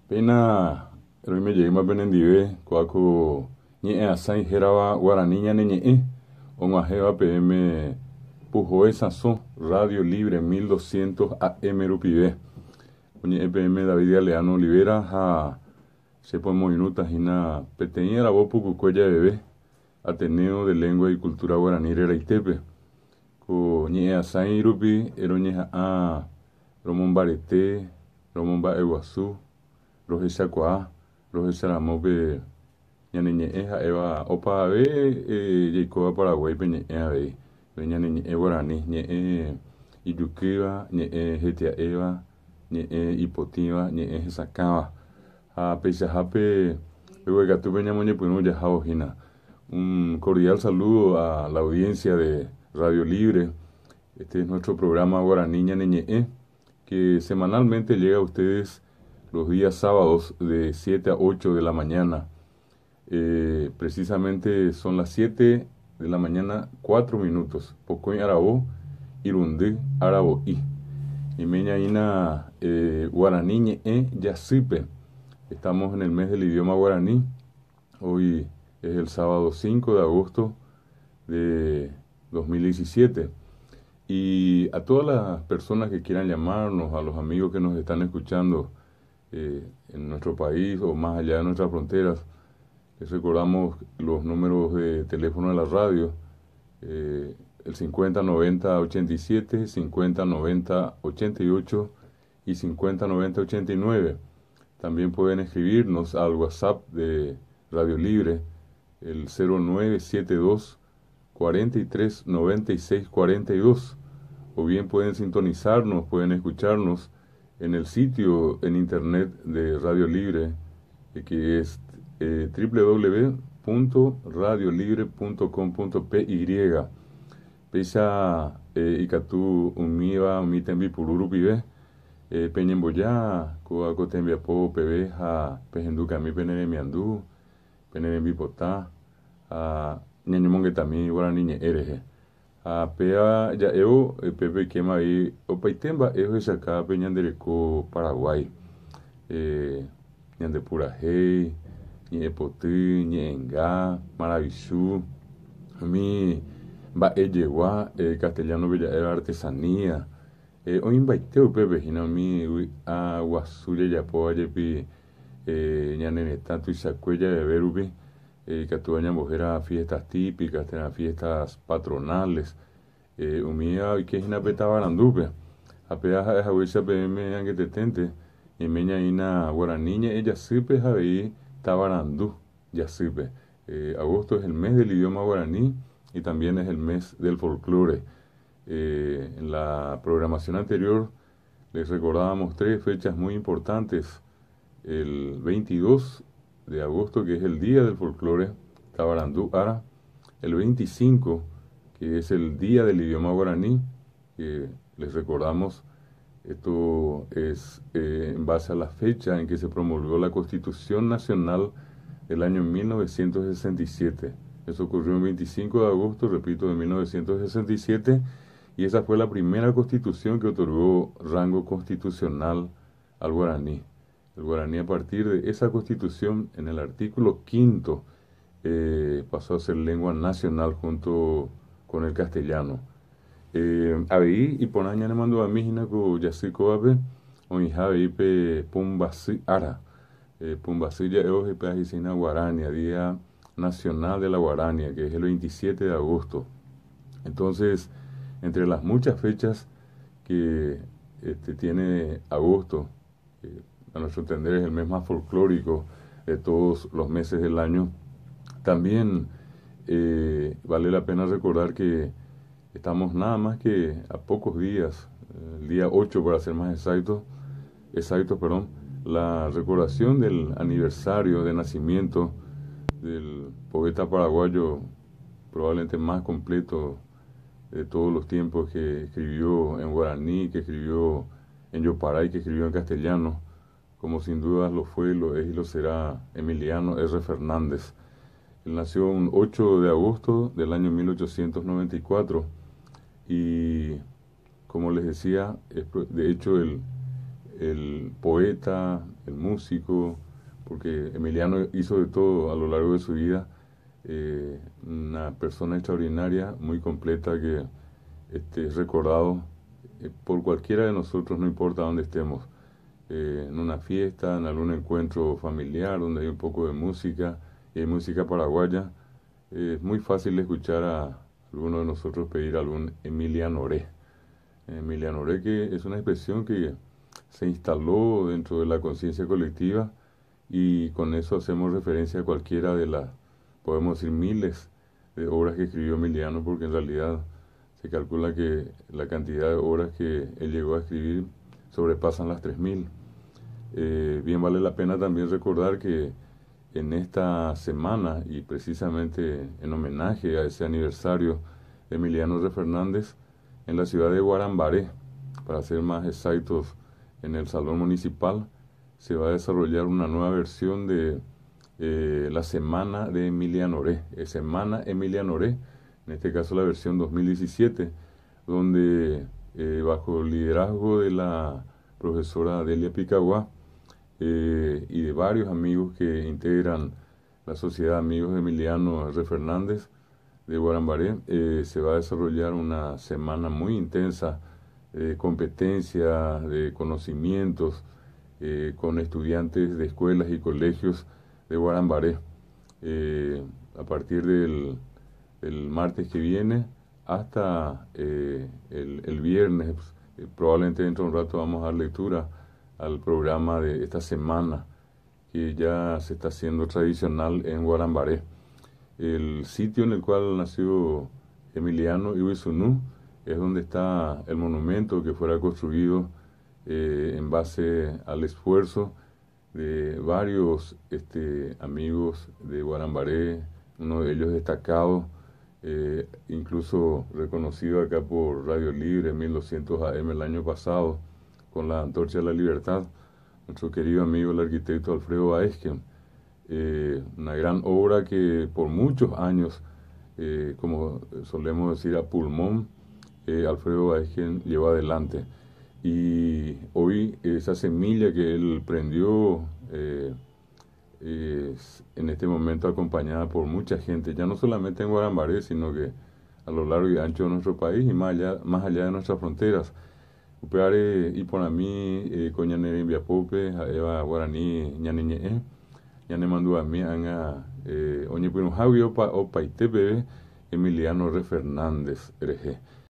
Pena me llegué más benendive, cuaco ñe asai jeraba guaraní ñane ñe onguajeva PM Pujoe Sazón, Radio Libre 1200 AM Rupivé. Oñe EPM David Galeano Olivera a sepo minutas hina peteña la voz pucucuella bebé Ateneo de Lengua y Cultura Guaraní Reitepe. Ko ñe asai rupi eroñe a Romón Barete, Romón Baeguazú, Roge Chacoa, Roge Saramope, ñaneñe eva opa ve Jacoba Paraguay peñeña ve ñaneñe Guaraní ñe Iyuquiba ñe Getia Eva ñe Ipotiva ñe Sacaba a Peisajape luego que tuve ñamoñe pues ya jaojina. Un cordial saludo a la audiencia de Radio Libre. Este es nuestro programa Guaraní ñaneñe que semanalmente llega a ustedes los días sábados de 7 a 8 de la mañana. Precisamente son las 7 de la mañana, 4 minutos. Pocoy Arabo, Irundí, Arabo I. Y Meñaína Guaraní Yacipe. Estamos en el mes del idioma guaraní. Hoy es el sábado 5 de agosto de 2017. Y a todas las personas que quieran llamarnos, a los amigos que nos están escuchando en nuestro país o más allá de nuestras fronteras, les recordamos los números de teléfono de la radio, el 5090-87, 5090-88 y 5090-89. También pueden escribirnos al WhatsApp de Radio Libre, el 0972 43 96 42, o bien pueden sintonizarnos, pueden escucharnos en el sitio en internet de Radio Libre, que es www.radiolibre.com.py. Pesa Icatú Umiva Mitembi Pururu Pibe Peñemboyá Coaco Tembiapo Pebe a Pejenduca mi Peneremiandú Peneremi Potá a Ñañomongue también Guaraní Ereje a Pea ya Pepe Quema y Opaitemba es acá Peñandereco Paraguay Ñandepurajey Ñepotí Ñenga Maravillú a mí Baellegua Castellano Bella Artesanía hoy invaiteo Pepe Gina mi a Guasuya Yapoa Yepi Ñanene tanto y Sacuella de Berubi que tu mujer fiestas típicas, tener fiestas patronales, umía y que es una peta barandupe, a pedaja de jabuisa PM que te tente, y meña ina guaraniña, ella sipe jabi tabarandú, ya sipe. Agosto es el mes del idioma guaraní y también es el mes del folclore. En la programación anterior les recordábamos 3 fechas muy importantes: el 22 de agosto, que es el Día del Folclore, Tabarandú Ara; el 25, que es el Día del Idioma Guaraní, que les recordamos, esto es en base a la fecha en que se promulgó la Constitución Nacional del año 1967. Eso ocurrió el 25 de agosto, repito, de 1967, y esa fue la primera constitución que otorgó rango constitucional al guaraní. El guaraní, a partir de esa constitución, en el artículo 5, pasó a ser lengua nacional junto con el castellano. Ahí, y por año le mandó a mí, Hinaco Yacico Abe, o Javi Pe Pumbasi Ara. Pumbasi ya es Pajicina Guarania, Día Nacional de la Guarania, que es el 27 de agosto. Entonces, entre las muchas fechas que tiene agosto, a nuestro entender es el mes más folclórico de todos los meses del año, también vale la pena recordar que estamos nada más que a pocos días, el día 8 para ser más exacto, la recordación del aniversario de nacimiento del poeta paraguayo probablemente más completo de todos los tiempos, que escribió en guaraní, que escribió en yoparay, que escribió en castellano, como sin duda lo fue, lo es y lo será Emiliano R. Fernández. Él nació un 8 de agosto del año 1894 y, como les decía, de hecho el poeta, el músico, porque Emiliano hizo de todo a lo largo de su vida, una persona extraordinaria, muy completa, que es recordado por cualquiera de nosotros, no importa dónde estemos, en una fiesta, en algún encuentro familiar donde hay un poco de música, y hay música paraguaya. Es muy fácil escuchar a alguno de nosotros pedir algún Emilianoré. Emilianoré, que es una expresión que se instaló dentro de la conciencia colectiva, y con eso hacemos referencia a cualquiera de las, podemos decir, miles de obras que escribió Emiliano, porque en realidad se calcula que la cantidad de obras que él llegó a escribir sobrepasan las 3000. Bien vale la pena también recordar que en esta semana, y precisamente en homenaje a ese aniversario de Emiliano R. Fernández, en la ciudad de Guarambaré, para ser más exactos, en el Salón Municipal, se va a desarrollar una nueva versión de la Semana de Emilianoré, Semana Emilianoré, en este caso la versión 2017, donde bajo el liderazgo de la profesora Delia Picagua y de varios amigos que integran la Sociedad de Amigos de Emiliano R. Fernández de Guarambaré, se va a desarrollar una semana muy intensa de competencia, de conocimientos, con estudiantes de escuelas y colegios de Guarambaré, a partir del martes que viene hasta el viernes. Probablemente dentro de un rato vamos a dar lectura al programa de esta semana, que ya se está haciendo tradicional en Guarambaré. El sitio en el cual nació Emiliano Iwisunú es donde está el monumento que fuera construido en base al esfuerzo de varios amigos de Guarambaré, uno de ellos destacado, incluso reconocido acá por Radio Libre 1200 AM el año pasado, con la Antorcha de la Libertad, nuestro querido amigo el arquitecto Alfredo Baesgen. Una gran obra que por muchos años, como solemos decir, a pulmón, Alfredo Baesgen llevó adelante. Y hoy esa semilla que él prendió es en este momento acompañada por mucha gente, ya no solamente en Guarambaré, sino que a lo largo y ancho de nuestro país y más allá de nuestras fronteras. Upeare y por mí, coñanere en Viapope, Eva Guaraní, ñaneñe, ñane mandó a mí, oñe, pues, Javi, Opa, Itepe, Emiliano R. Fernández, RG.